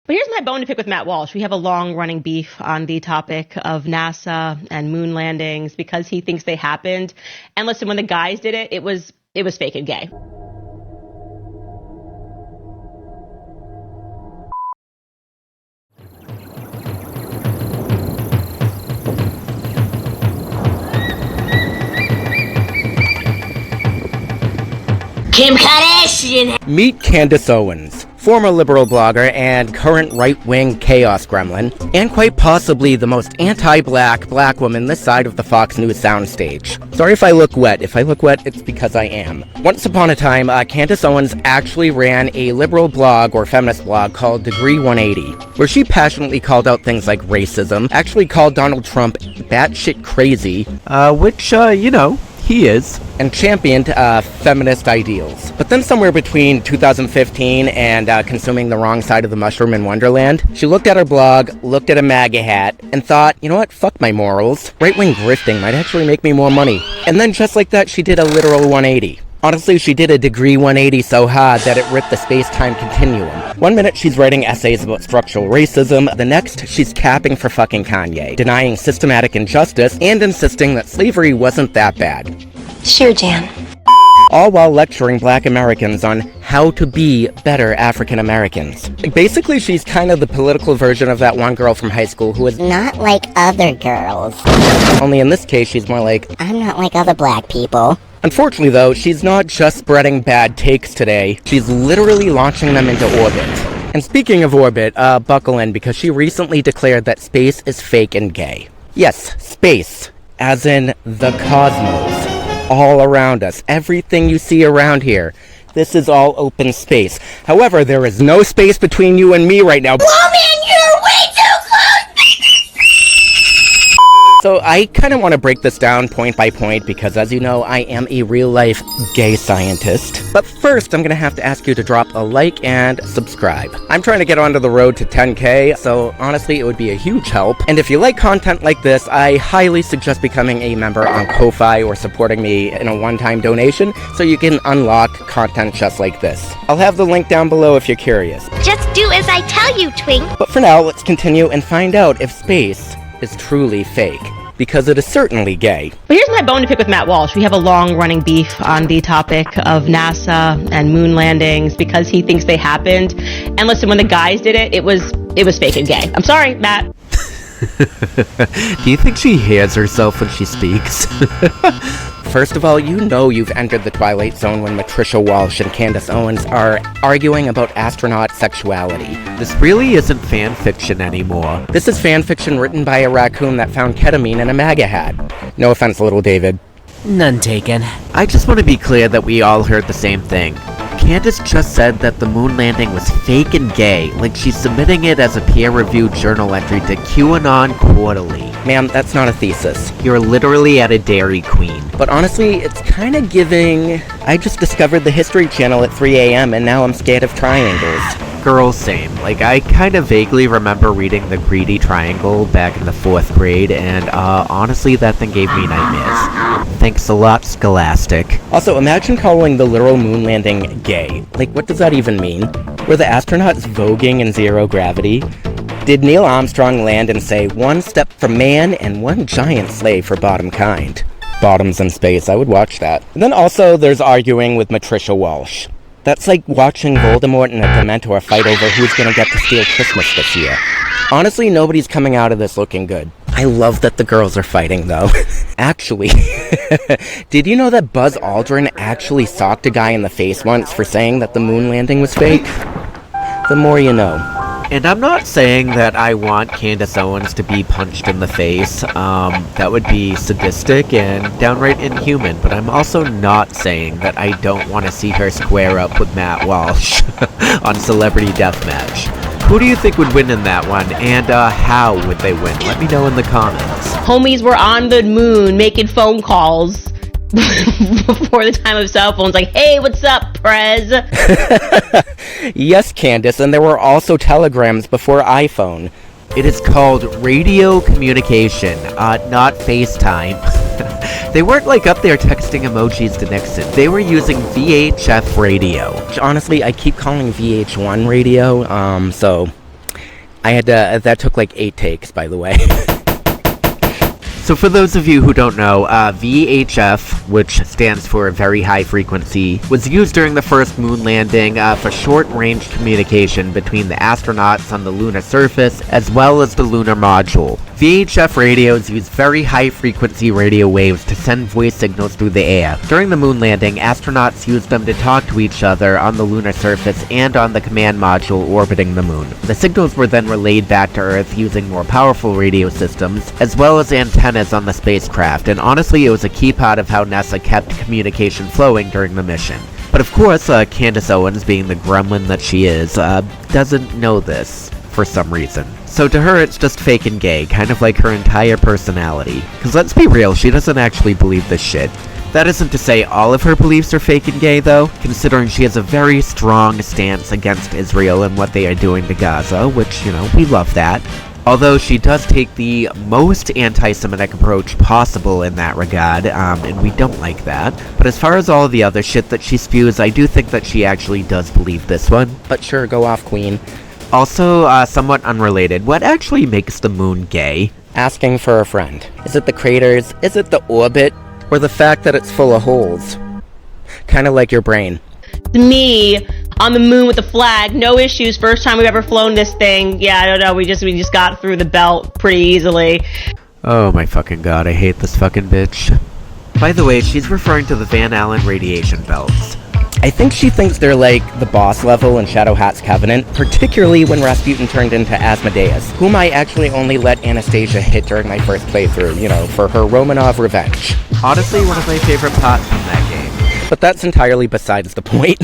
But here's my bone to pick with Matt Walsh. We have a long-running beef on the topic of NASA and moon landings because he thinks they happened. And listen, when the guys did it, it was fake and gay. Kim Kardashian! Meet Candace Owens, former liberal blogger and current right-wing chaos gremlin, and quite possibly the most anti-black black woman this side of the Fox News soundstage. Sorry if I look wet. If I look wet, it's because I am. Once upon a time, Candace Owens actually ran a liberal blog or feminist blog called Degree 180, where she passionately called out things like racism, actually called Donald Trump batshit crazy, which, he is, and championed feminist ideals. But then somewhere between 2015 and consuming the wrong side of the mushroom in Wonderland, she looked at her blog, looked at a MAGA hat, and thought, you know what, fuck my morals. Right-wing grifting might actually make me more money. And then just like that, she did a literal 180. Honestly, she did a degree 180 so hard that it ripped the space-time continuum. One minute she's writing essays about structural racism, the next she's capping for fucking Kanye, denying systematic injustice, and insisting that slavery wasn't that bad. Sure, Jan. All while lecturing black Americans on how to be better African Americans. Basically, she's kind of the political version of that one girl from high school who was not like other girls. Only in this case, she's more like, I'm not like other black people. Unfortunately, though, she's not just spreading bad takes today, she's literally launching them into orbit. And speaking of orbit, buckle in, because she recently declared that space is fake and gay. Yes, space, as in the cosmos. All around us, everything you see around here. This is all open space. However, there is no space between you and me right now. Woman, you're way too close! So I kind of want to break this down point by point because, as you know, I am a real-life gay scientist. But first, I'm going to have to ask you to drop a like and subscribe. I'm trying to get onto the road to 10K, so honestly, it would be a huge help. And if you like content like this, I highly suggest becoming a member on Ko-Fi or supporting me in a one-time donation so you can unlock content just like this. I'll have the link down below if you're curious. Just do as I tell you, Twink. But for now, let's continue and find out if space is truly fake, because it is certainly gay. But here's my bone to pick with Matt Walsh. We have a long-running beef on the topic of NASA and moon landings because he thinks they happened. And listen, when the guys did it, it was fake and gay. I'm sorry, Matt. Do you think she hears herself when she speaks? First of all, you know you've entered the Twilight Zone when Matricia Walsh and Candace Owens are arguing about astronaut sexuality. This really isn't fan fiction anymore. This is fan fiction written by a raccoon that found ketamine in a MAGA hat. No offense, little David. None taken. I just want to be clear that we all heard the same thing. Candace just said that the moon landing was fake and gay, like she's submitting it as a peer-reviewed journal entry to QAnon Quarterly. Ma'am, that's not a thesis. You're literally at a Dairy Queen. But honestly, it's kind of giving... I just discovered the History Channel at 3 a.m. and now I'm scared of triangles. Girl, same. Like, I kind of vaguely remember reading The Greedy Triangle back in the 4th grade, and honestly, that thing gave me nightmares. Thanks a lot, Scholastic. Also, imagine calling the literal moon landing gay. Like, what does that even mean? Were the astronauts voguing in zero gravity? Did Neil Armstrong land and say, one step for man and one giant slave for bottom kind? Bottoms in space, I would watch that. And then also, there's arguing with Matricia Walsh. That's like watching Voldemort and a Dementor fight over who's gonna get to steal Christmas this year. Honestly, nobody's coming out of this looking good. I love that the girls are fighting, though. Actually, did you know that Buzz Aldrin actually socked a guy in the face once for saying that the moon landing was fake? The more you know. And I'm not saying that I want Candace Owens to be punched in the face. That would be sadistic and downright inhuman, but I'm also not saying that I don't want to see her square up with Matt Walsh on Celebrity Deathmatch. Who do you think would win in that one, and how would they win? Let me know in the comments. Homies were on the moon making phone calls before the time of cell phones, like, hey, what's up, Prez? Yes, Candace, and there were also telegrams before iPhone. It is called radio communication, not FaceTime. They weren't like up there texting emojis to Nixon. They were using VHF radio. Which honestly, I keep calling VH1 radio, so That took like 8 takes, by the way. So for those of you who don't know, VHF, which stands for Very High Frequency, was used during the first moon landing for short-range communication between the astronauts on the lunar surface as well as the lunar module. VHF radios use very high-frequency radio waves to send voice signals through the air. During the moon landing, astronauts used them to talk to each other on the lunar surface and on the command module orbiting the moon. The signals were then relayed back to Earth using more powerful radio systems, as well as antennas on the spacecraft, and honestly it was a key part of how NASA kept communication flowing during the mission. But of course, Candace Owens, being the gremlin that she is, doesn't know this for some reason. So to her, it's just fake and gay, kind of like her entire personality. Because let's be real, she doesn't actually believe this shit. That isn't to say all of her beliefs are fake and gay, though, considering she has a very strong stance against Israel and what they are doing to Gaza, which, we love that. Although she does take the most anti-Semitic approach possible in that regard, and we don't like that. But as far as all the other shit that she spews, I do think that she actually does believe this one. But sure, go off, queen. Also, somewhat unrelated, what actually makes the moon gay? Asking for a friend. Is it the craters? Is it the orbit? Or the fact that it's full of holes? Kinda like your brain. Me on the moon with the flag, no issues. First time we've ever flown this thing. Yeah, I don't know. We just got through the belt pretty easily. Oh my fucking god, I hate this fucking bitch. By the way, she's referring to the Van Allen radiation belts. I think she thinks they're like the boss level in Shadow Hat's Covenant, particularly when Rasputin turned into Asmodeus, whom I actually only let Anastasia hit during my first playthrough, for her Romanov revenge. Honestly, one of my favorite parts from that game. But that's entirely besides the point.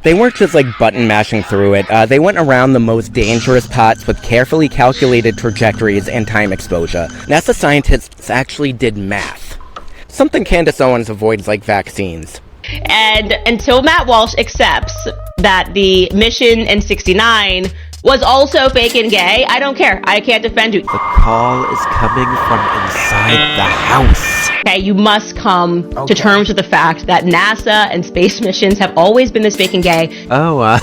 They weren't just like button mashing through it, they went around the most dangerous parts with carefully calculated trajectories and time exposure. NASA scientists actually did math. Something Candace Owens avoids like vaccines. And until Matt Walsh accepts that the mission in 69 was also fake and gay, I don't care. I can't defend you. The call is coming from inside the house. Okay, you must come to terms with the fact that NASA and space missions have always been this fake and gay. Oh,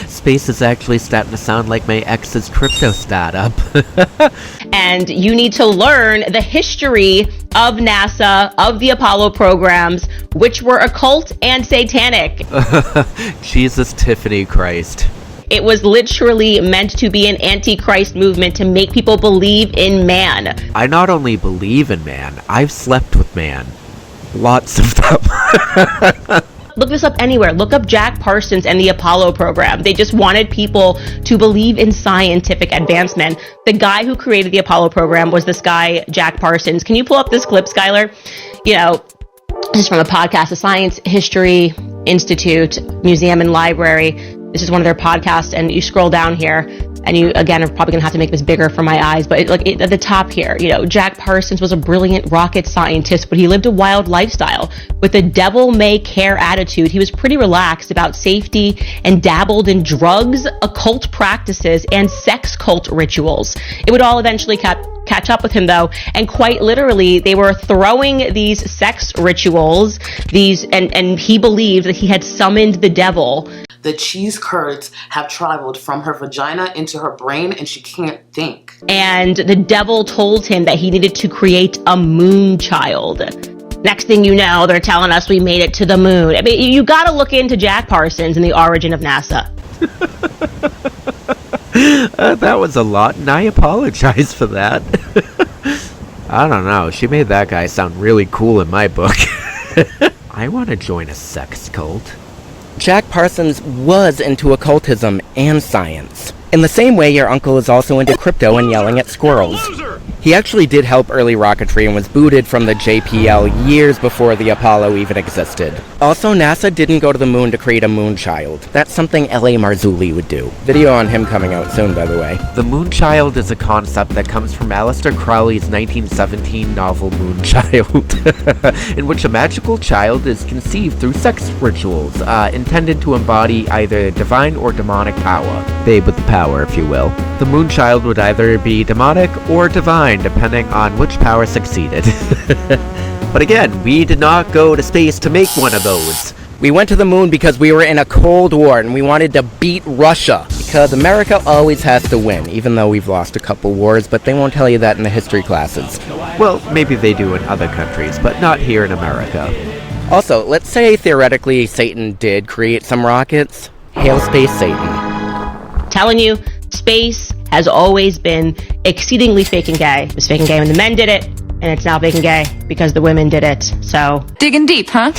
space is actually starting to sound like my ex's crypto startup. And you need to learn the history of NASA, of the Apollo programs, which were occult and satanic. Jesus Tiffany Christ. It was literally meant to be an antichrist movement to make people believe in man. I not only believe in man, I've slept with man. Lots of them. Look this up anywhere. Look up Jack Parsons and the Apollo program. They just wanted people to believe in scientific advancement. The guy who created the Apollo program was this guy, Jack Parsons. Can you pull up this clip, Skylar? This is from a podcast, the Science History Institute Museum and Library. This is one of their podcasts, and you scroll down here, and you, again, are probably going to have to make this bigger for my eyes, but at the top here, Jack Parsons was a brilliant rocket scientist, but he lived a wild lifestyle. With a devil-may-care attitude, he was pretty relaxed about safety and dabbled in drugs, occult practices, and sex cult rituals. It would all eventually catch up with him, though, and quite literally, they were throwing these sex rituals, and he believed that he had summoned the devil. The cheese curds have traveled from her vagina into her brain, and she can't think. And the devil told him that he needed to create a moon child. Next thing you know, they're telling us we made it to the moon. I mean, you gotta look into Jack Parsons and the origin of NASA. That was a lot, and I apologize for that. I don't know, she made that guy sound really cool in my book. I want to join a sex cult. Jack Parsons was into occultism and science. In the same way your uncle is also into crypto and yelling at squirrels. He actually did help early rocketry and was booted from the JPL years before the Apollo even existed. Also, NASA didn't go to the moon to create a moon child. That's something L.A. Marzulli would do. Video on him coming out soon, by the way. The Moonchild is a concept that comes from Aleister Crowley's 1917 novel Moonchild, in which a magical child is conceived through sex rituals, intended to embody either divine or demonic power. Babe with the power, if you will. The Moonchild would either be demonic or divine, depending on which power succeeded. But again, we did not go to space to make one of those. We went to the moon because we were in a Cold War and we wanted to beat Russia. because America always has to win, even though we've lost a couple wars, but they won't tell you that in the history classes. Well, maybe they do in other countries, but not here in America. Also, let's say theoretically Satan did create some rockets. Hail Space Satan. Telling you, space has always been exceedingly fake and gay. It was fake and gay when the men did it, and it's now fake and gay because the women did it. So digging deep, huh?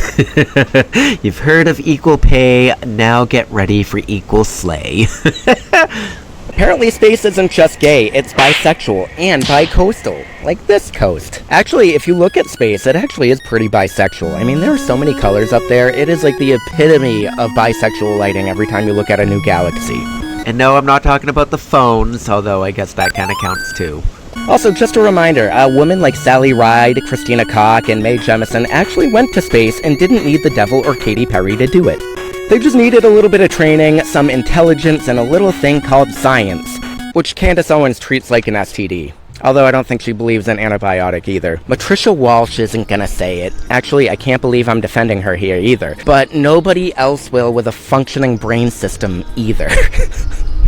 You've heard of equal pay, now get ready for equal slay. Apparently space isn't just gay, it's bisexual and bi-coastal, like this coast. Actually, if you look at space, it actually is pretty bisexual. I mean, there are so many colors up there, it is like the epitome of bisexual lighting every time you look at a new galaxy. And no, I'm not talking about the phones, although I guess that kind of counts too. Also, just a reminder, women like Sally Ride, Christina Koch, and Mae Jemison actually went to space and didn't need the devil or Katy Perry to do it. They just needed a little bit of training, some intelligence, and a little thing called science, which Candace Owens treats like an STD. Although I don't think she believes in antibiotic either. Matricia Walsh isn't gonna say it. Actually, I can't believe I'm defending her here either. But nobody else will with a functioning brain system either.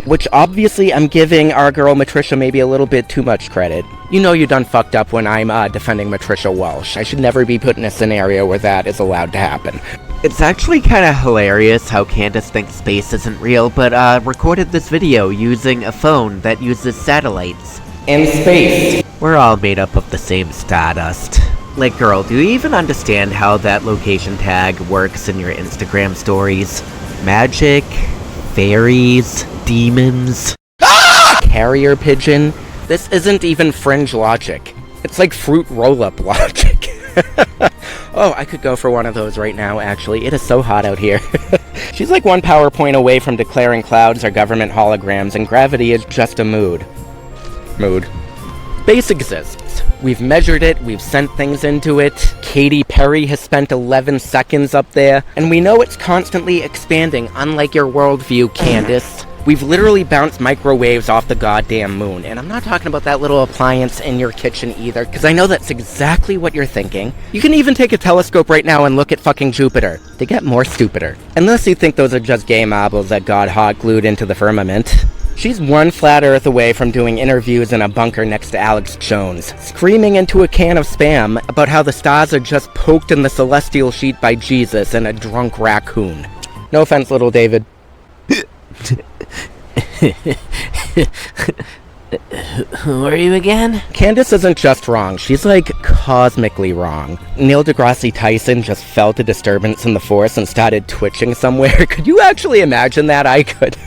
Which obviously I'm giving our girl Matricia maybe a little bit too much credit. You know you done fucked up when I'm defending Matricia Walsh. I should never be put in a scenario where that is allowed to happen. It's actually kind of hilarious how Candace thinks space isn't real, but recorded this video using a phone that uses satellites. In space. We're all made up of the same stardust. Like, girl, do you even understand how that location tag works in your Instagram stories? Magic? Fairies? Demons? Carrier pigeon? This isn't even fringe logic. It's like fruit roll-up logic. Oh, I could go for one of those right now, actually. It is so hot out here. She's like one PowerPoint away from declaring clouds are government holograms and gravity is just a mood. Space exists. We've measured it, we've sent things into it. Katy Perry has spent 11 seconds up there, and we know it's constantly expanding, unlike your worldview, Candace. We've literally bounced microwaves off the goddamn moon, and I'm not talking about that little appliance in your kitchen either, because I know that's exactly what you're thinking. You can even take a telescope right now and look at fucking Jupiter. They get more stupider. Unless you think those are just gay marbles that God hot glued into the firmament. She's one flat earth away from doing interviews in a bunker next to Alex Jones, screaming into a can of Spam about how the stars are just poked in the celestial sheet by Jesus and a drunk raccoon. No offense, little David. Who are you again? Candace isn't just wrong, she's like cosmically wrong. Neil deGrasse Tyson just felt a disturbance in the force and started twitching somewhere. Could you actually imagine that? I could.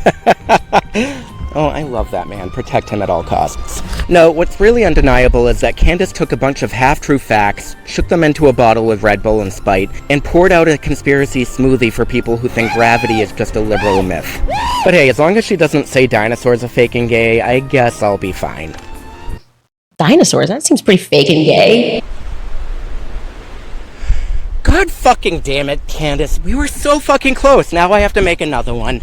Oh, I love that man. Protect him at all costs. No, what's really undeniable is that Candace took a bunch of half-true facts, shook them into a bottle of Red Bull in spite, and poured out a conspiracy smoothie for people who think gravity is just a liberal myth. But hey, as long as she doesn't say dinosaurs are fake and gay, I guess I'll be fine. dinosaurs, that seems pretty fake and gay. God fucking damn it, Candace. We were so fucking close. Now I have to make another one.